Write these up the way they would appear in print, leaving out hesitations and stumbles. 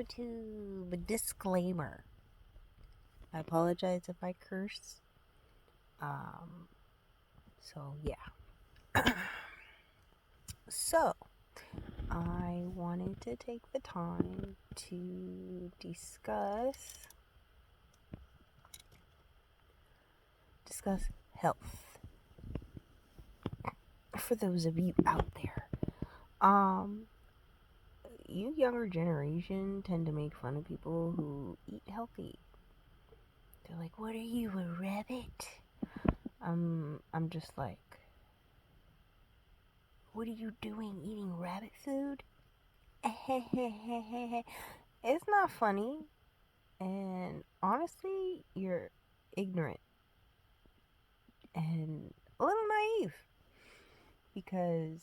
YouTube. Disclaimer. I apologize if I curse. Um, yeah. So, I wanted to take the time to discuss health for those of you out there. You younger generation tend to make fun of people who eat healthy. They're like, "What are you, a rabbit?" I'm just like, "What are you doing eating rabbit food?" It's not funny, and honestly, you're ignorant and a little naive, because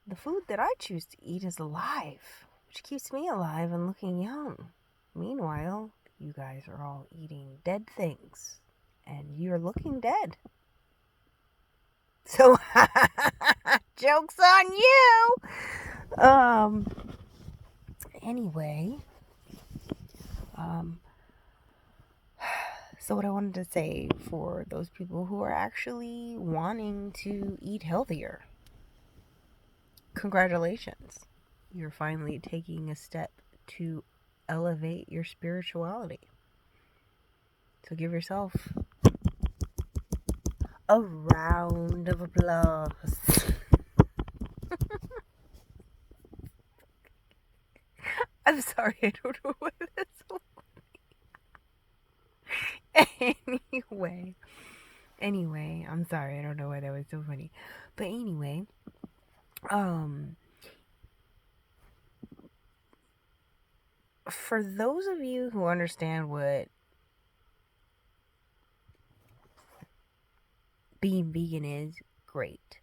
the food that I choose to eat is alive, which keeps me alive and looking young. Meanwhile, you guys are all eating dead things, and you're looking dead. So, joke's on you! Anyway, so what I wanted to say for those people who are actually wanting to eat healthier, congratulations. You're finally taking a step to elevate your spirituality. So give yourself a round of applause. I'm sorry, I don't know why that's so funny. Anyway, I'm sorry, I don't know why that was so funny. But anyway, for those of you who understand what being vegan is, great.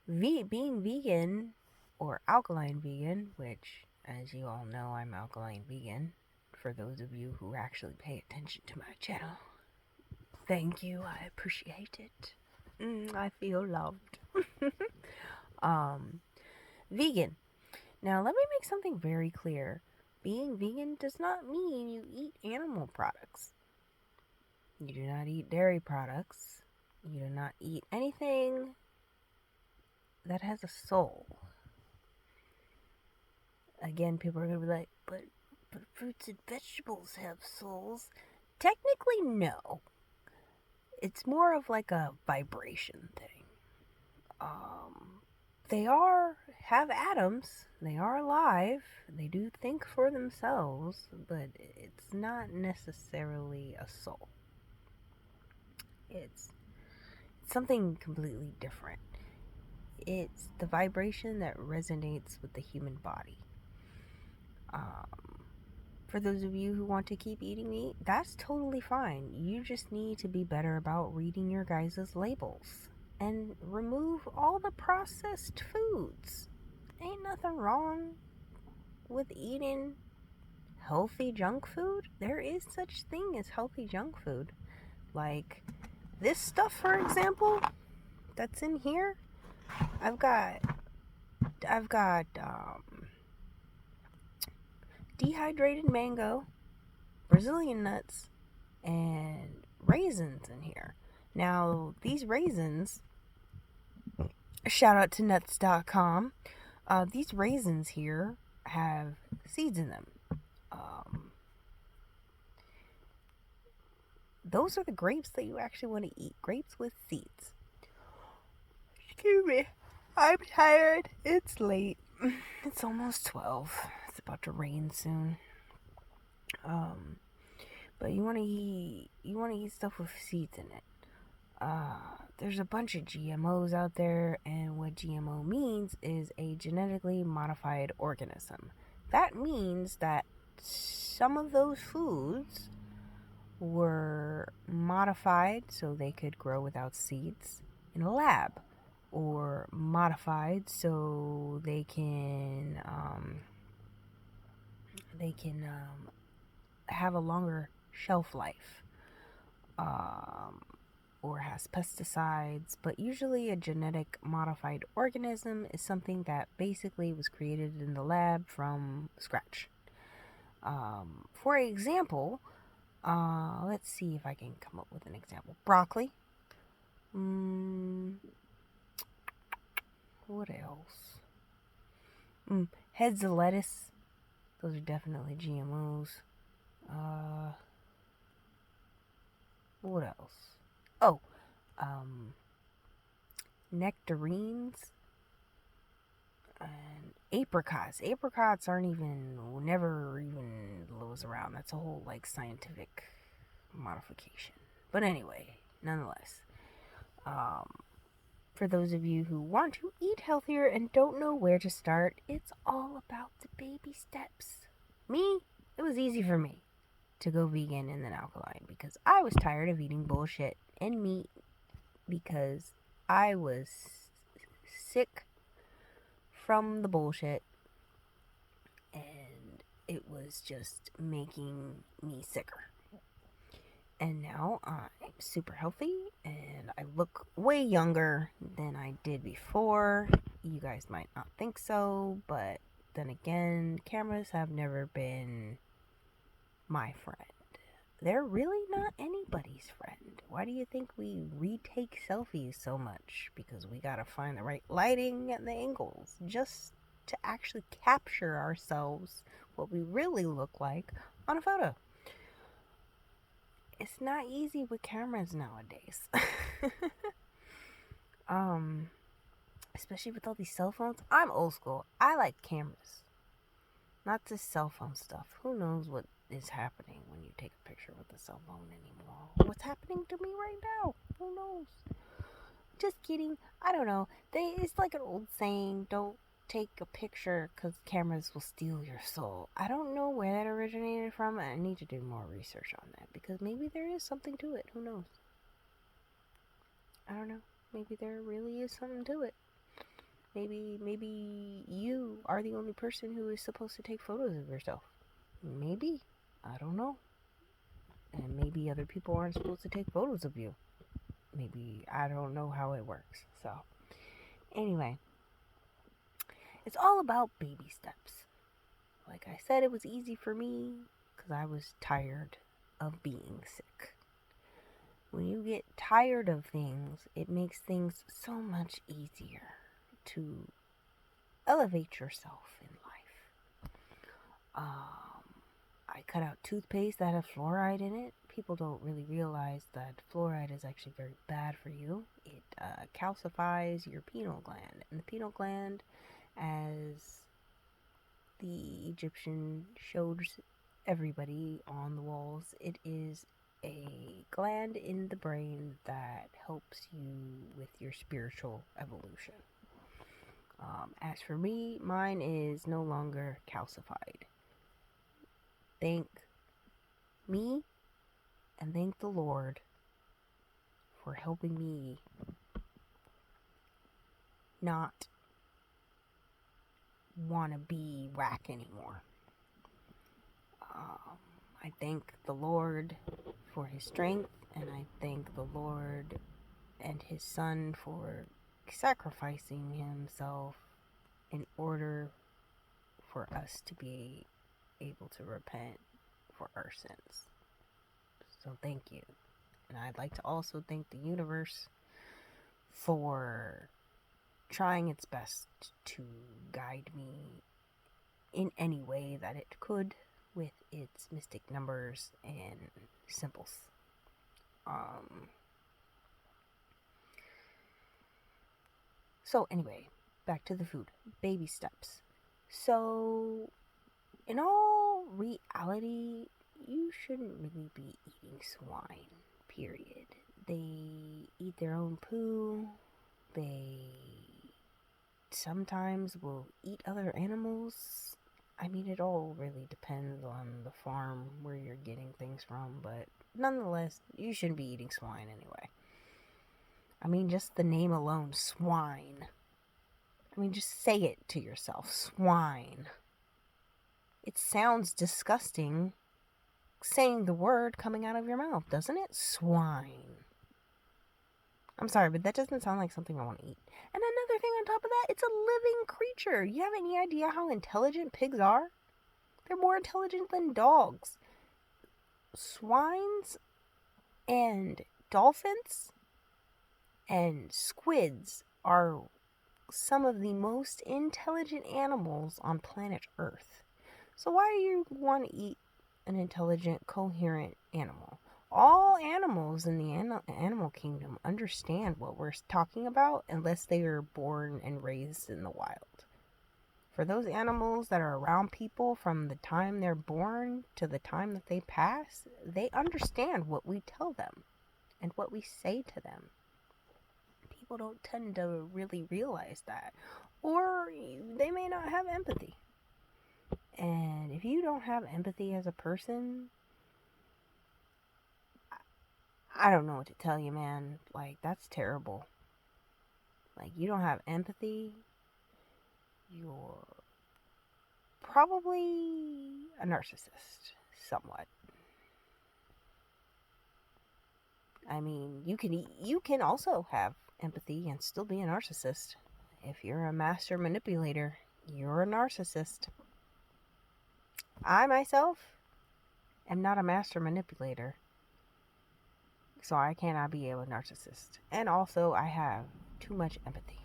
Being vegan, or alkaline vegan, which, as you all know, I'm alkaline vegan, for those of you who actually pay attention to my channel, thank you, I appreciate it. I feel loved. Vegan. Now, let me make something very clear. Being vegan does not mean you eat animal products. You do not eat dairy products. You do not eat anything that has a soul. Again, people are going to be like, but fruits and vegetables have souls. Technically, no. It's more of like a vibration thing. They have atoms. They are alive. They do think for themselves, but it's not necessarily a soul. It's something completely different. It's the vibration that resonates with the human body. For those of you who want to keep eating meat, that's totally fine. You just need to be better about reading your guys' labels and remove all the processed foods. Ain't nothing wrong with eating healthy junk food. There is such thing as healthy junk food. Like this stuff, for example, that's in here. I've got dehydrated mango, Brazilian nuts, and raisins in here. Now, these raisins, shout out to nuts.com, these raisins here have seeds in them. Those are the grapes that you actually want to eat. Grapes with seeds. Excuse me. I'm tired. It's late. It's almost 12. It's about to rain soon. But you want to eat stuff with seeds in it. There's a bunch of GMOs out there, and what GMO means is a genetically modified organism. That means that some of those foods were modified so they could grow without seeds in a lab, or modified so they can have a longer shelf life, or has pesticides. But usually a genetic modified organism is something that basically was created in the lab from scratch. For example, let's see if I can come up with an example. Broccoli. What else? Heads of lettuce. Those are definitely GMOs. What else? Oh, nectarines and apricots. Apricots never even was around. That's a whole like scientific modification. But anyway, nonetheless, for those of you who want to eat healthier and don't know where to start, it's all about the baby steps. Me, it was easy for me to go vegan and then alkaline because I was tired of eating bullshit and meat because I was sick from the bullshit and it was just making me sicker. And now I'm super healthy and I look way younger than I did before. You guys might not think so, but then again, cameras have never been my friend. They're really not anybody's friend. Why do you think we retake selfies so much? Because we gotta find the right lighting and the angles just to actually capture ourselves, what we really look like on a photo. It's not easy with cameras nowadays. Especially with all these cell phones. I'm old school. I like cameras, not this cell phone stuff. Who knows what is happening when you take a picture with a cell phone anymore? What's happening to me right now? Who knows? Just kidding. I don't know. It's like an old saying, don't take a picture because cameras will steal your soul. I don't know where that originated from. I need to do more research on that because maybe there is something to it. Who knows? I don't know. Maybe there really is something to it. Maybe you are the only person who is supposed to take photos of yourself. Maybe. I don't know. And maybe other people aren't supposed to take photos of you. Maybe. I don't know how it works. So, anyway. It's all about baby steps. Like I said, it was easy for me because I was tired of being sick. When you get tired of things, it makes things so much easier to elevate yourself in life. I cut out toothpaste that had fluoride in it. People don't really realize that fluoride is actually very bad for you. It calcifies your pineal gland, and the pineal gland, as the Egyptian showed everybody on the walls, it is a gland in the brain that helps you with your spiritual evolution. As for me, mine is no longer calcified. Thank me and thank the Lord for helping me not want to be whack anymore. I thank the Lord for his strength, and I thank the Lord and his son for sacrificing himself in order for us to be able to repent for our sins. So thank you. And I'd like to also thank the universe for trying its best to guide me in any way that it could with its mystic numbers and symbols. So anyway, back to the food. Baby steps. So, in all reality, you shouldn't really be eating swine, period. They eat their own poo. They sometimes will eat other animals. I mean, it all really depends on the farm where you're getting things from, but nonetheless, you shouldn't be eating swine anyway. I mean, just the name alone, swine. I mean, just say it to yourself, swine. It sounds disgusting saying the word coming out of your mouth, doesn't it? Swine. I'm sorry, but that doesn't sound like something I want to eat. And another thing on top of that, it's a living creature. You have any idea how intelligent pigs are? They're more intelligent than dogs. Swines and dolphins and squids are some of the most intelligent animals on planet Earth. So why do you want to eat an intelligent, coherent animal? All animals in the animal kingdom understand what we're talking about unless they are born and raised in the wild. For those animals that are around people from the time they're born to the time that they pass, they understand what we tell them and what we say to them. People don't tend to really realize that, or they may not have empathy. And if you don't have empathy as a person, I don't know what to tell you, man. Like, that's terrible. Like, you don't have empathy, you're probably a narcissist, somewhat. I mean, you can also have empathy and still be a narcissist. If you're a master manipulator, you're a narcissist. I myself am not a master manipulator, so I cannot be a narcissist. And also, I have too much empathy.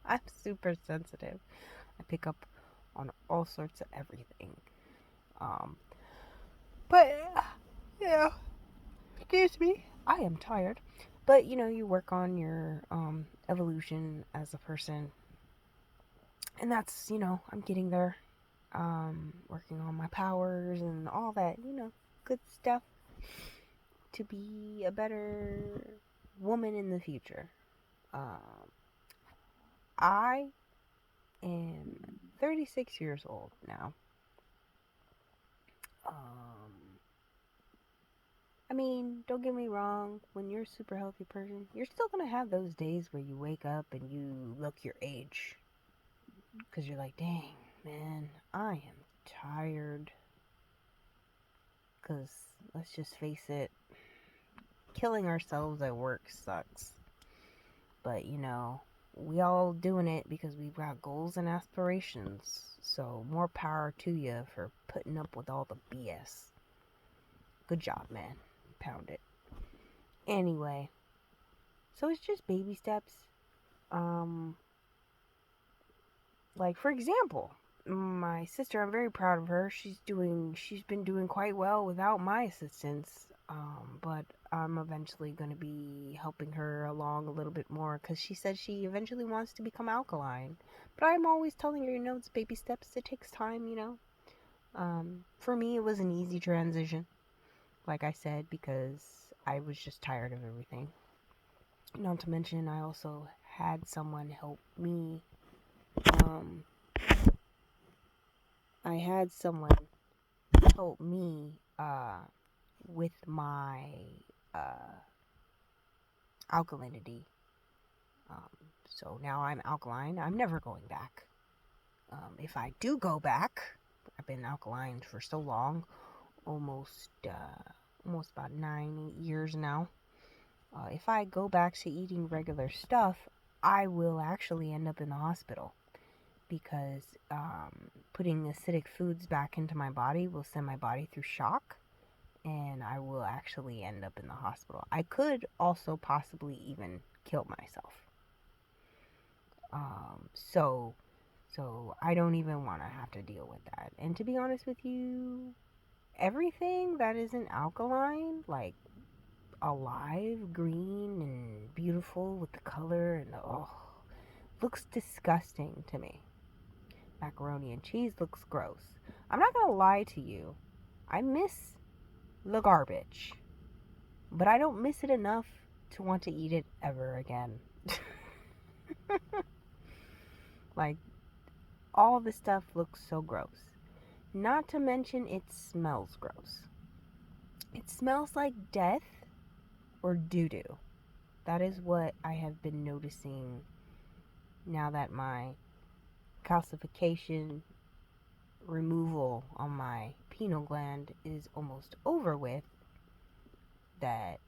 I'm super sensitive. I pick up on all sorts of everything. But yeah, excuse me, I am tired. But you work on your evolution as a person, and that's I'm getting there. Working on my powers and all that, good stuff to be a better woman in the future. I am 36 years old now. I mean, don't get me wrong, when you're a super healthy person, you're still gonna have those days where you wake up and you look your age. Because you're like, dang, man, I am tired. Because, let's just face it, killing ourselves at work sucks. But, we all doing it because we've got goals and aspirations. So, more power to you for putting up with all the BS. Good job, man. Pound it. Anyway, so it's just baby steps. Like, for example, my sister, I'm very proud of her. She's been doing quite well without my assistance. But I'm eventually going to be helping her along a little bit more because she said she eventually wants to become alkaline. But I'm always telling her, it's baby steps. It takes time, For me, it was an easy transition, like I said, because I was just tired of everything. Not to mention, I also had someone help me. I had someone help me with my alkalinity. So now I'm alkaline. I'm never going back. If I do go back, I've been alkaline for so long, almost about 9 years now. If I go back to eating regular stuff, I will actually end up in the hospital because putting acidic foods back into my body will send my body through shock, and I will actually end up in the hospital. I could also possibly even kill myself. So I don't even want to have to deal with that. And to be honest with you, everything that isn't alkaline, like alive, green, and beautiful with the color and looks disgusting to me. Macaroni and cheese looks gross. I'm not gonna lie to you. I miss the garbage, but I don't miss it enough to want to eat it ever again. Like, all the stuff looks so gross. Not to mention it smells gross. It smells like death or doo-doo. That is what I have been noticing now that my calcification removal on my pineal gland is almost over with, that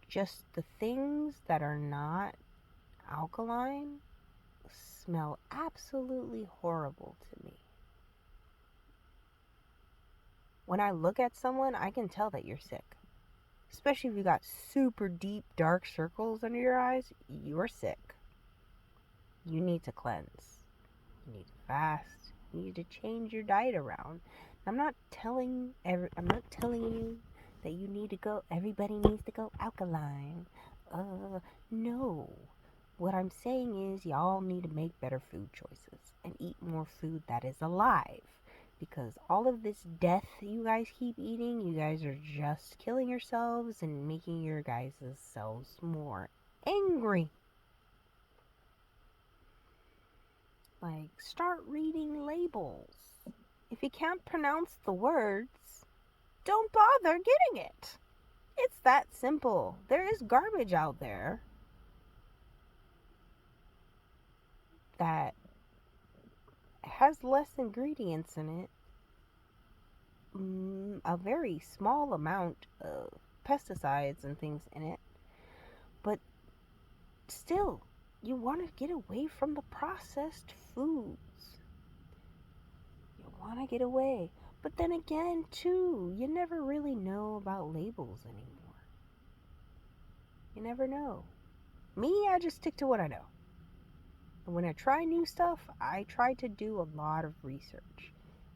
just the things that are not alkaline smell absolutely horrible to me. When I look at someone, I can tell that you're sick. Especially if you got super deep, dark circles under your eyes, you're sick. You need to cleanse. You need to fast. You need to change your diet around. I'm not telling you that you need to go, everybody needs to go alkaline. No. What I'm saying is y'all need to make better food choices and eat more food that is alive. Because all of this death you guys keep eating, you guys are just killing yourselves and making your guys' selves more angry. Like, start reading labels. If you can't pronounce the words, don't bother getting it. It's that simple. There is garbage out there that has less ingredients in it, a very small amount of pesticides and things in it, but still, you want to get away from the processed foods. You want to get away. But then again, too, you never really know about labels anymore. You never know. Me, I just stick to what I know. And when I try new stuff, I try to do a lot of research.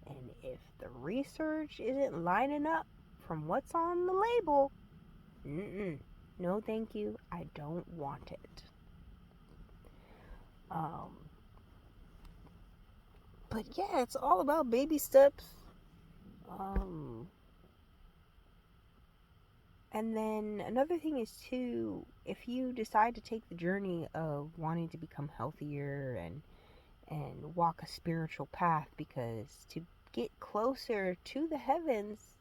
And if the research isn't lining up from what's on the label, no thank you, I don't want it. But yeah, it's all about baby steps. And then another thing is too, if you decide to take the journey of wanting to become healthier and walk a spiritual path, because to get closer to the heavens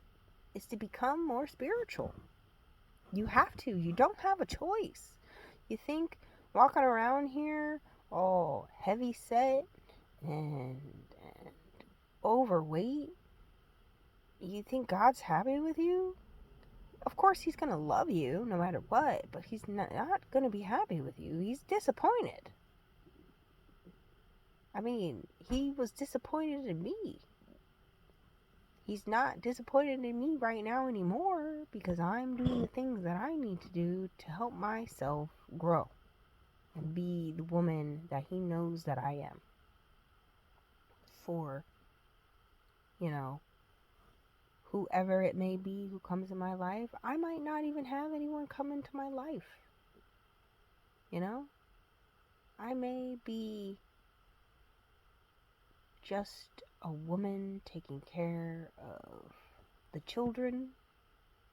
is to become more spiritual. You have to. You don't have a choice. You think walking around here all heavy set and overweight, you think God's happy with you? Of course he's going to love you no matter what, but he's not going to be happy with you. He's disappointed. I mean, he was disappointed in me. He's not disappointed in me right now anymore because I'm doing the things that I need to do to help myself grow and be the woman that he knows that I am. For, whoever it may be who comes in my life, I might not even have anyone come into my life. I may be just a woman taking care of the children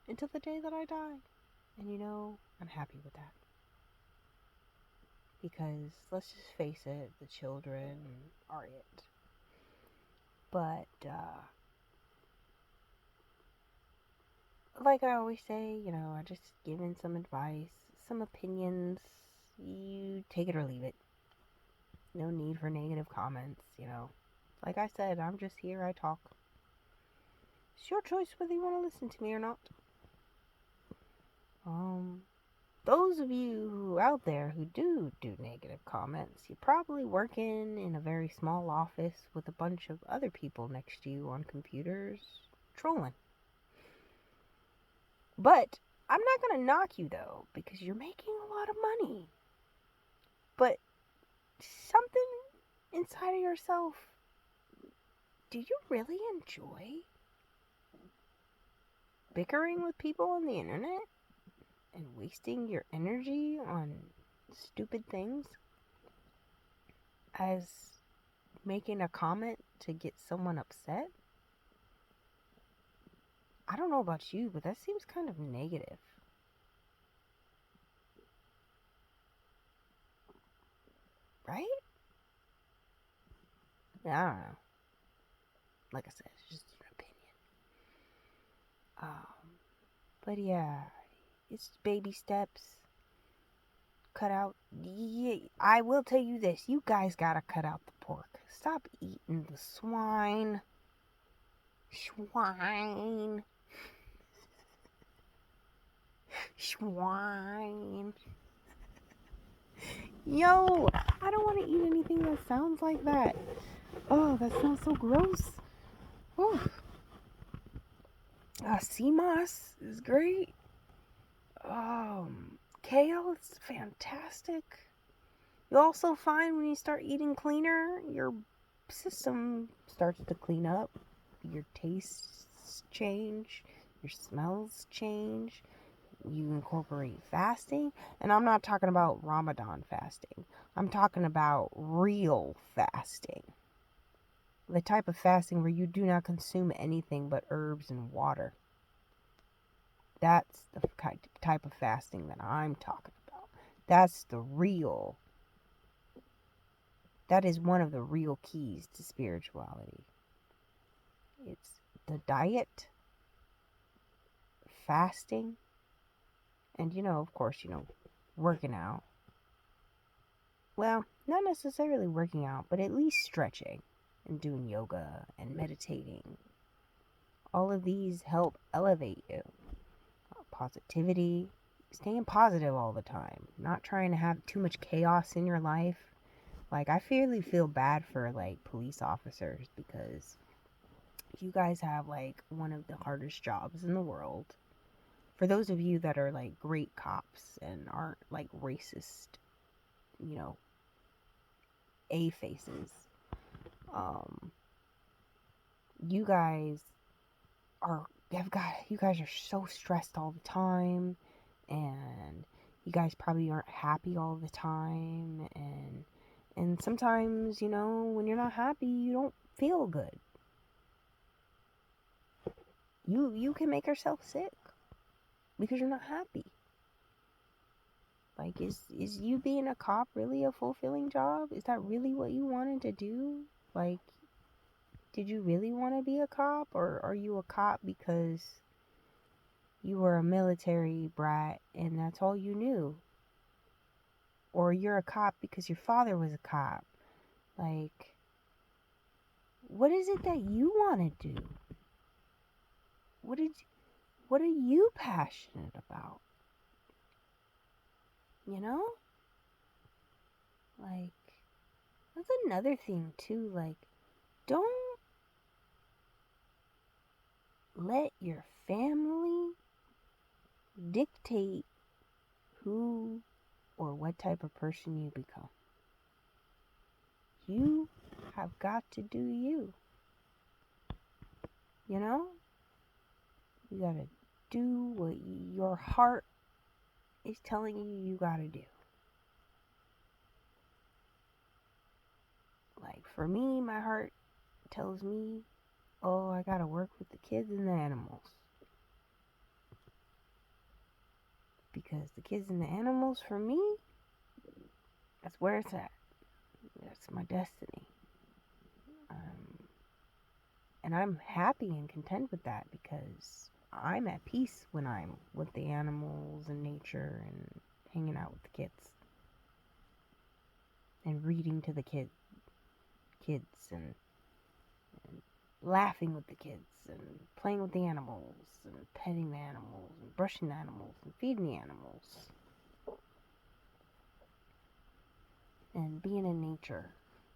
until the day that I die. And I'm happy with that. Because let's just face it, the children are it. But like I always say, I just giving some advice, some opinions. You take it or leave it. No need for negative comments, Like I said, I'm just here, I talk. It's your choice whether you want to listen to me or not. Those of you who out there who do negative comments, you're probably working in a very small office with a bunch of other people next to you on computers, trolling. But I'm not going to knock you, though, because you're making a lot of money. But something inside of yourself, do you really enjoy bickering with people on the internet and wasting your energy on stupid things as making a comment to get someone upset? I don't know about you, but that seems kind of negative. Right? Yeah, I don't know. Like I said, it's just an opinion. But yeah, it's baby steps. Cut out. Yeah, I will tell you this. You guys gotta cut out the pork. Stop eating the swine. Swine. Yo, I don't want to eat anything that sounds like that. Oh, that sounds so gross. Whew. Sea moss is great. Kale is fantastic. You also find when you start eating cleaner, your system starts to clean up. Your tastes change, your smells change. You incorporate fasting, and I'm not talking about Ramadan fasting. I'm talking about real fasting. The type of fasting where you do not consume anything but herbs and water. That's the type of fasting that I'm talking about. That's the real. That is one of the real keys to spirituality. It's the diet, fasting, and of course, working out. Well, not necessarily working out, but at least stretching and doing yoga and meditating. All of these help elevate you. Positivity, staying positive all the time, not trying to have too much chaos in your life. Like, I really feel bad for like police officers because you guys have like one of the hardest jobs in the world. For those of you that are like great cops and aren't like racist, you know, A faces, um, you guys you guys are so stressed all the time, and you guys probably aren't happy all the time, and sometimes, when you're not happy, you don't feel good. You can make yourself sick because you're not happy. Like, is you being a cop really a fulfilling job? Is that really what you wanted to do? Like, did you really want to be a cop, or are you a cop because you were a military brat and that's all you knew? Or you're a cop because your father was a cop? Like, what is it that you want to do? What are you passionate about? You know? Like, that's another thing too. Like, don't let your family dictate who or what type of person you become. You have got to do you. You know? You gotta do what your heart is telling you gotta do. Like, for me, my heart tells me, oh, I gotta work with the kids and the animals. Because the kids and the animals, for me, that's where it's at. That's my destiny. Um, and I'm happy and content with that because I'm at peace when I'm with the animals and nature and hanging out with the kids and reading to the kids and laughing with the kids and playing with the animals and petting the animals and brushing the animals and feeding the animals and being in nature.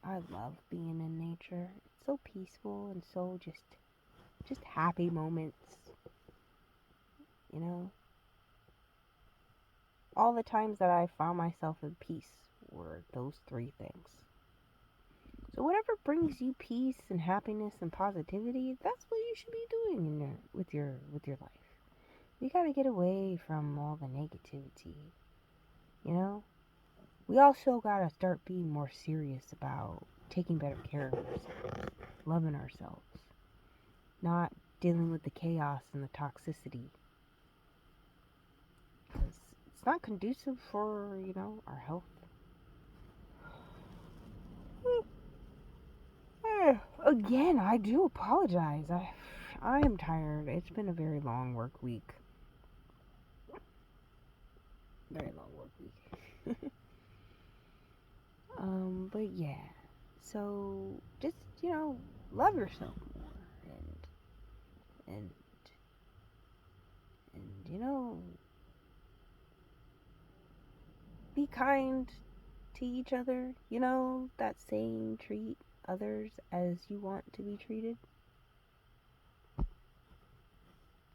I love being in nature. It's so peaceful and so just happy moments, you know. All the times that I found myself in peace were those three things. So whatever brings you peace and happiness and positivity, that's what you should be doing with your life. You got to get away from all the negativity, you know? We also got to start being more serious about taking better care of ourselves, loving ourselves, not dealing with the chaos and the toxicity. Because it's not conducive for, our health. Again, I do apologize. I am tired. It's been a very long work week. Very long work week. But yeah. So just, love yourself more and and be kind to each other. You know that saying, treat others as you want to be treated.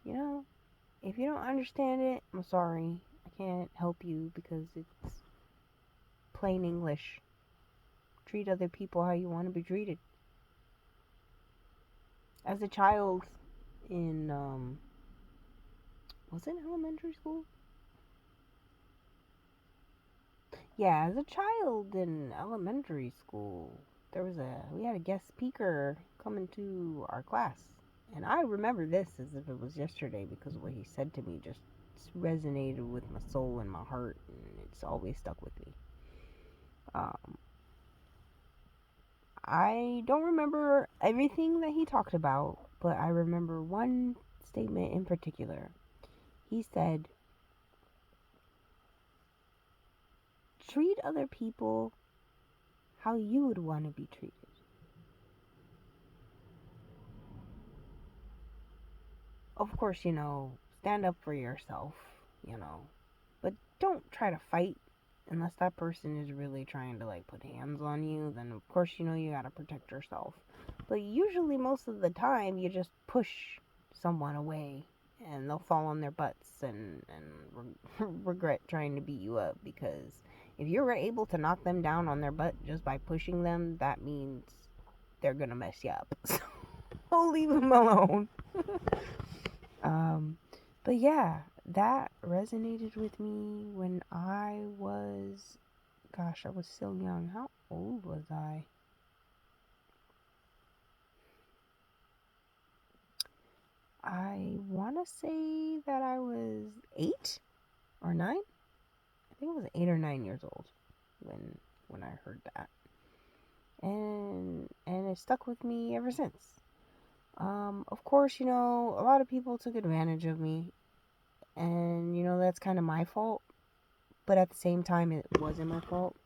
you know, if you don't understand it, I'm sorry. I can't help you because it's plain English. Treat other people how you want to be treated. As a child in, was it elementary school? Yeah, as a child in elementary school, we had a guest speaker coming to our class. And I remember this as if it was yesterday because what he said to me just resonated with my soul and my heart, and it's always stuck with me. I don't remember everything that he talked about, but I remember one statement in particular. He said, treat other people how you would want to be treated. Of course, stand up for yourself, you know, but don't try to fight unless that person is really trying to like put hands on you. Then of course you gotta protect yourself, but usually most of the time you just push someone away and they'll fall on their butts and regret trying to beat you up, because if you're able to knock them down on their butt just by pushing them, that means they're gonna mess you up. So leave them alone. um but yeah, that resonated with me when I was, gosh, I was so young. How old was I? I want to say that I was 8 or 9. I think I was 8 or 9 years old when I heard that. And it stuck with me ever since. Of course, a lot of people took advantage of me, and that's kind of my fault. But at the same time, it wasn't my fault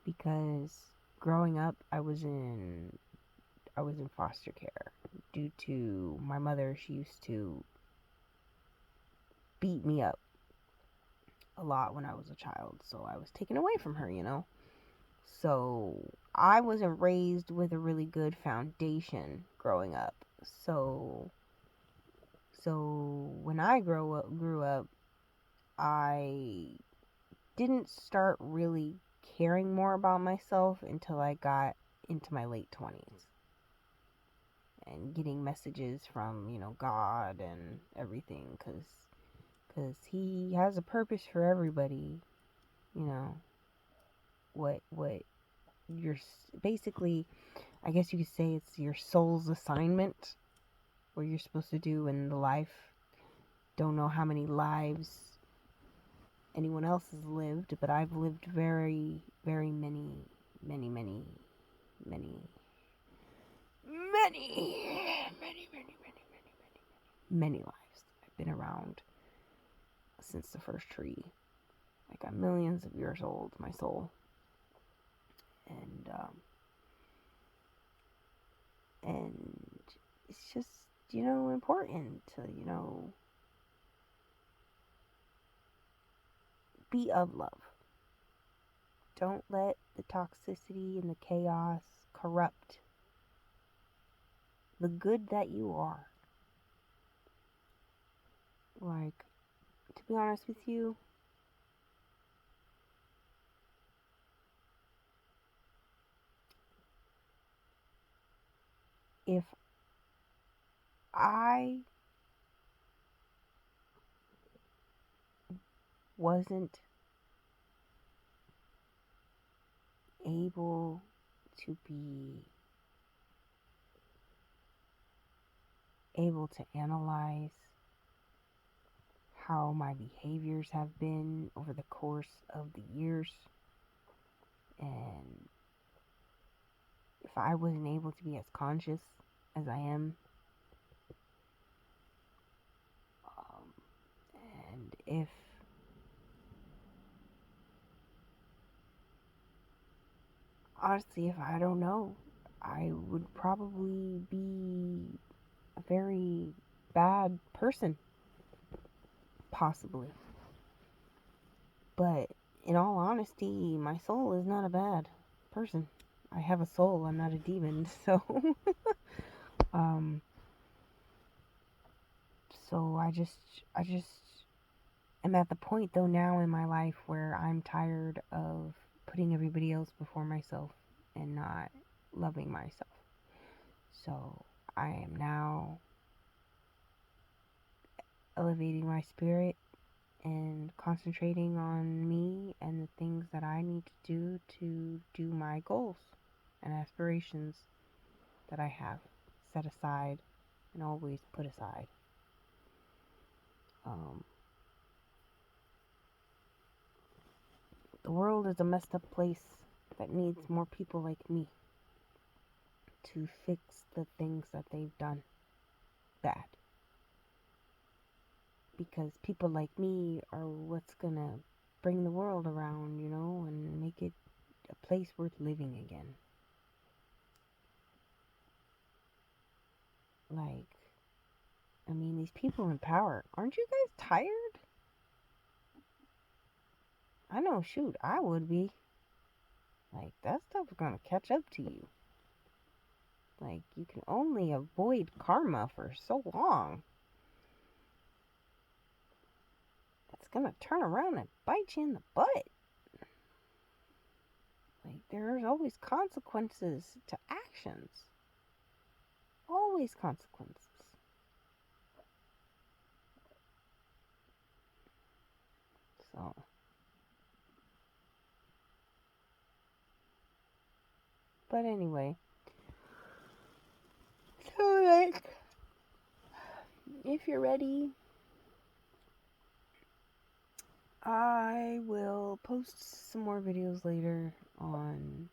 because growing up, I was in foster care due to my mother. She used to beat me up a lot when I was a child, so I was taken away from her. So I wasn't raised with a really good foundation growing up. So when I grew up, I didn't start really caring more about myself until I got into my late 20s and getting messages from, God and everything, cuz he has a purpose for everybody, you know. What you're basically, I guess you could say it's your soul's assignment, what you're supposed to do in the life. Don't know how many lives anyone else has lived, but I've lived very, very many, many, many, many, many, many, many, many, many lives. I've been around since the first tree. Like, I'm millions of years old, my soul. And it's just, important to, be of love. Don't let the toxicity and the chaos corrupt the good that you are. Like, to be honest with you, if I wasn't able to be able to analyze how my behaviors have been over the course of the years, and if I wasn't able to be as conscious as I am, and if honestly, if I don't know, I would probably be a very bad person, possibly. But in all honesty, my soul is not a bad person. I have a soul, I'm not a demon, so um So I just am at the point though now in my life where I'm tired of putting everybody else before myself and not loving myself. So I am now elevating my spirit and concentrating on me and the things that I need to do my goals and aspirations that I have set aside and always put aside. The world is a messed up place that needs more people like me to fix the things that they've done bad. Because people like me are what's gonna bring the world around, and make it a place worth living again. Like, I mean, these people in power, aren't you guys tired? I know, shoot, I would be. Like, that stuff's gonna catch up to you. Like, you can only avoid karma for so long. It's gonna turn around and bite you in the butt. Like, there's always consequences to actions. Always consequences. So, but anyway, so like, if you're ready, I will post some more videos later on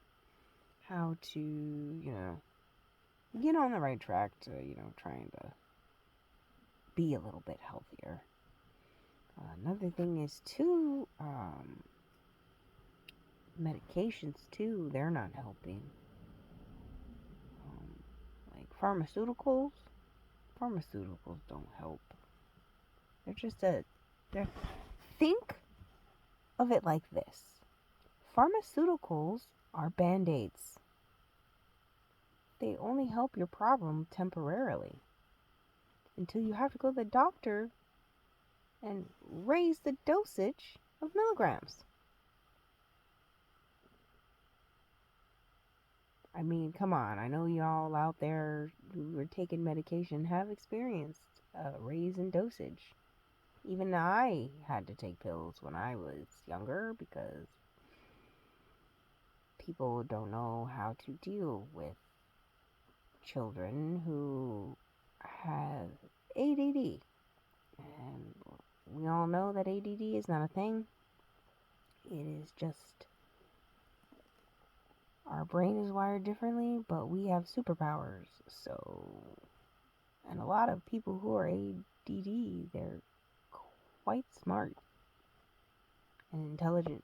how to, get on the right track to, trying to be a little bit healthier. Another thing is too, medications too, they're not helping. Like pharmaceuticals don't help. They're think of it like this. Pharmaceuticals are band-aids. They only help your problem temporarily until you have to go to the doctor and raise the dosage of milligrams. I mean, come on. I know y'all out there who are taking medication have experienced raising dosage. Even I had to take pills when I was younger because people don't know how to deal with children who have ADD. And we all know that ADD is not a thing. It is just our brain is wired differently, but we have superpowers. So, and a lot of people who are ADD, they're quite smart and intelligent.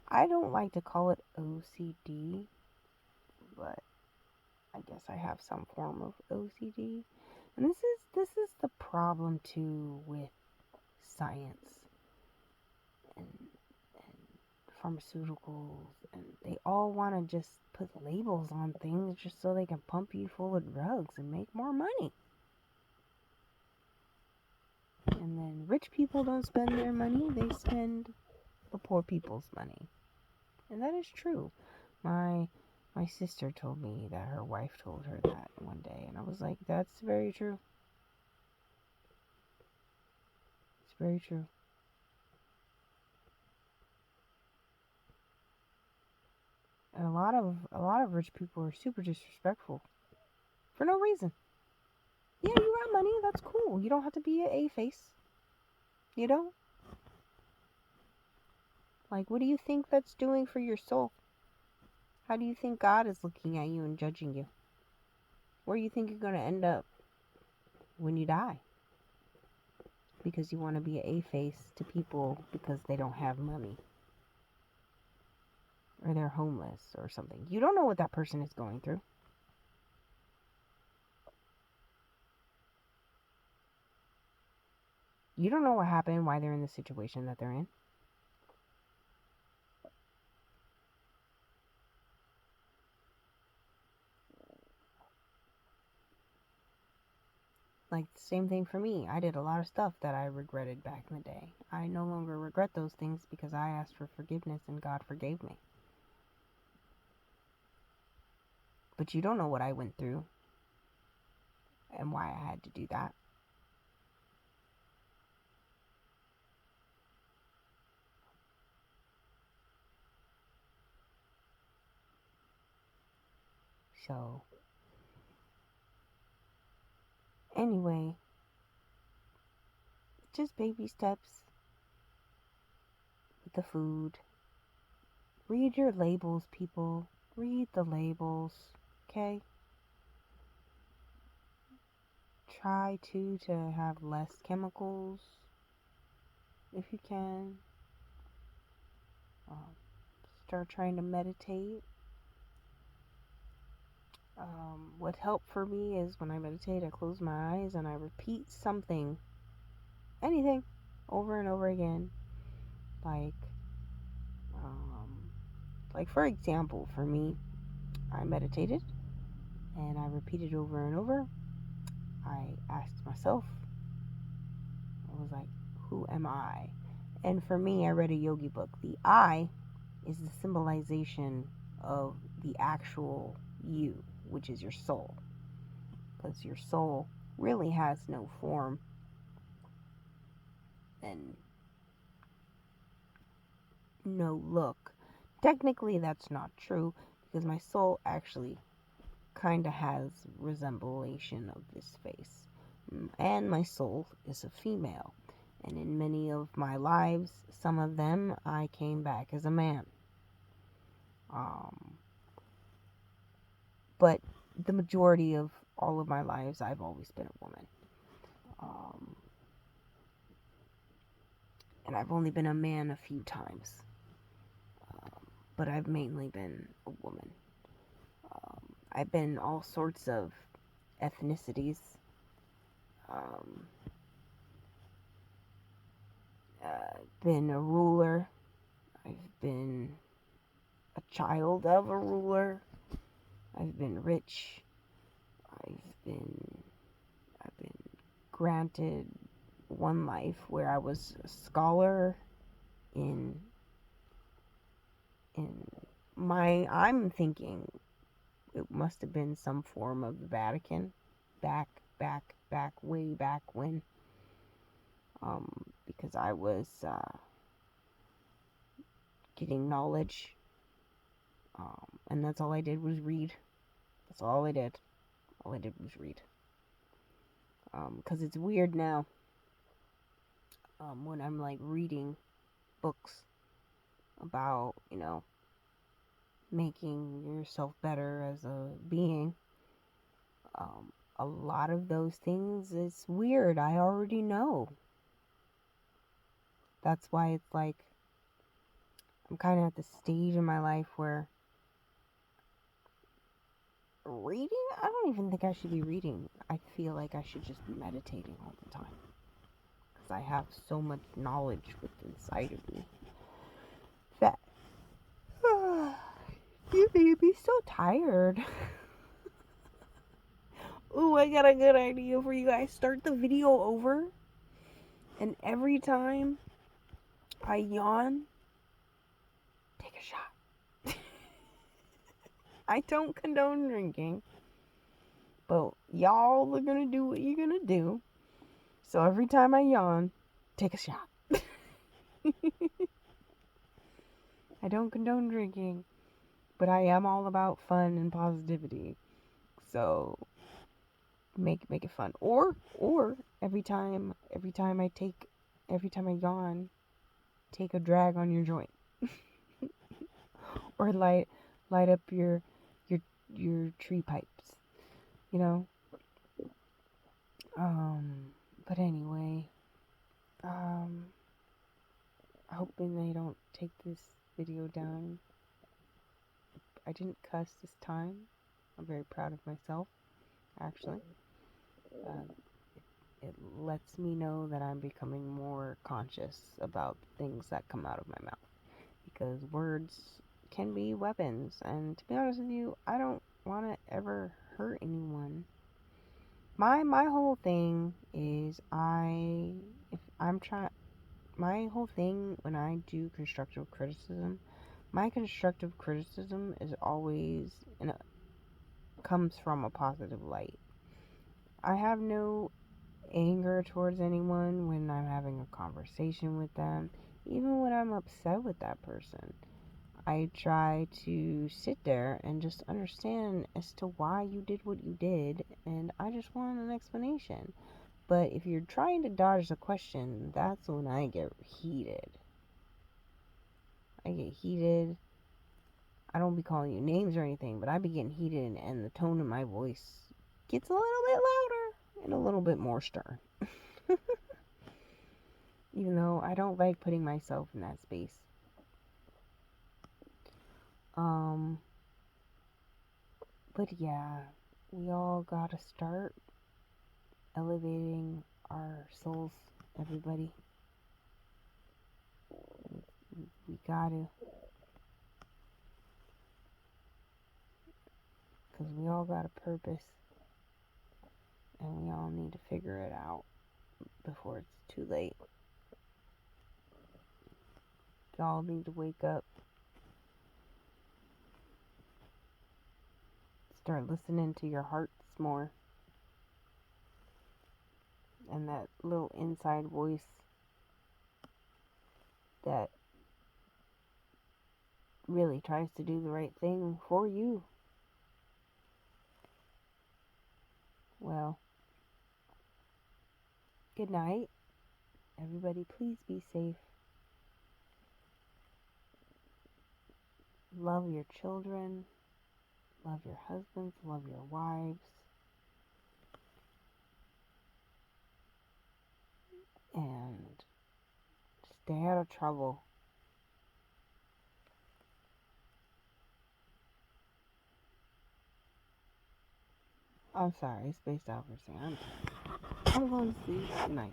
I don't like to call it OCD, but I guess I have some form of OCD. And this is the problem too with science and pharmaceuticals, and they all want to just put labels on things just so they can pump you full of drugs and make more money. And then rich people don't spend their money, they spend the poor people's money. And that is true. My sister told me that her wife told her that one day, and I was like, that's very true. It's very true. And a lot of rich people are super disrespectful for no reason. Yeah, you got money, that's cool. You don't have to be an A-face. You know? Like, what do you think that's doing for your soul? How do you think God is looking at you and judging you? Where do you think you're going to end up when you die? Because you want to be an A-face to people because they don't have money. Or they're homeless or something. You don't know what that person is going through. You don't know what happened, why they're in the situation that they're in. like the same thing for me. I did a lot of stuff that I regretted back in the day. I no longer regret those things because I asked for forgiveness and God forgave me. But you don't know what I went through and why I had to do that. So, anyway, just baby steps with the food. Read your labels, people. Read the labels, okay? Try to have less chemicals if you can. Start trying to meditate. What helped for me is when I meditate, I close my eyes and I repeat something, anything, over and over again. Like for example, for me, I meditated and I repeated over and over. I asked myself, I was like, who am I? And for me, I read a yogi book. The I is the symbolization of the actual you, which is your soul. Because your soul really has no form and no look. Technically, that's not true because my soul actually kind of has resemblation of this face. And my soul is a female. And in many of my lives, some of them, I came back as a man. But the majority of all of my lives, I've always been a woman. And I've only been a man a few times. But I've mainly been a woman. I've been all sorts of ethnicities. Been a ruler. I've been a child of a ruler. I've been rich. I've been granted one life where I was a scholar in I'm thinking it must have been some form of the Vatican back way back when, because I was getting knowledge, and that's all I did was read. That's all I did. All I did was read. Because it's weird now, when I'm like reading books about, making yourself better as a being. A lot of those things, it's weird. I already know. That's why it's like I'm kind of at the stage in my life where reading, I don't even think I should be reading. I feel like I should just be meditating all the time. Because I have so much knowledge within inside of me that you made me so tired. Ooh, I got a good idea for you guys. Start the video over, and every time I yawn, take a shot. I don't condone drinking, but y'all are gonna do what you're gonna do. So every time I yawn, take a shot. I don't condone drinking, but I am all about fun and positivity. So make it fun. Or every time I yawn, take a drag on your joint. Or light up your tree pipes. But anyway, hoping they don't take this video down. I didn't cuss this time. I'm very proud of myself, actually. It lets me know that I'm becoming more conscious about things that come out of my mouth. Because words can be weapons. And to be honest with you, I don't want to ever hurt anyone. My whole thing is if I'm trying my whole thing when I do constructive criticism, my constructive criticism is always comes from a positive light. I have no anger towards anyone when I'm having a conversation with them, even when I'm upset with that person. I try to sit there and just understand as to why you did what you did, and I just want an explanation. But if you're trying to dodge the question, that's when I get heated. I get heated. I don't be calling you names or anything, but I be getting heated, and the tone of my voice gets a little bit louder and a little bit more stern. Even though I don't like putting myself in that space. Um, but yeah, we all gotta start elevating our souls, everybody. We gotta, because we all got a purpose, and we all need to figure it out before it's too late. Y'all need to wake up, start listening to your hearts more, and that little inside voice that really tries to do the right thing for you. Well, good night. Everybody, please be safe. Love your children. Love your husbands. Love your wives. And stay out of trouble. I'm sorry, I spaced out for a second. I'm going to sleep. Good night.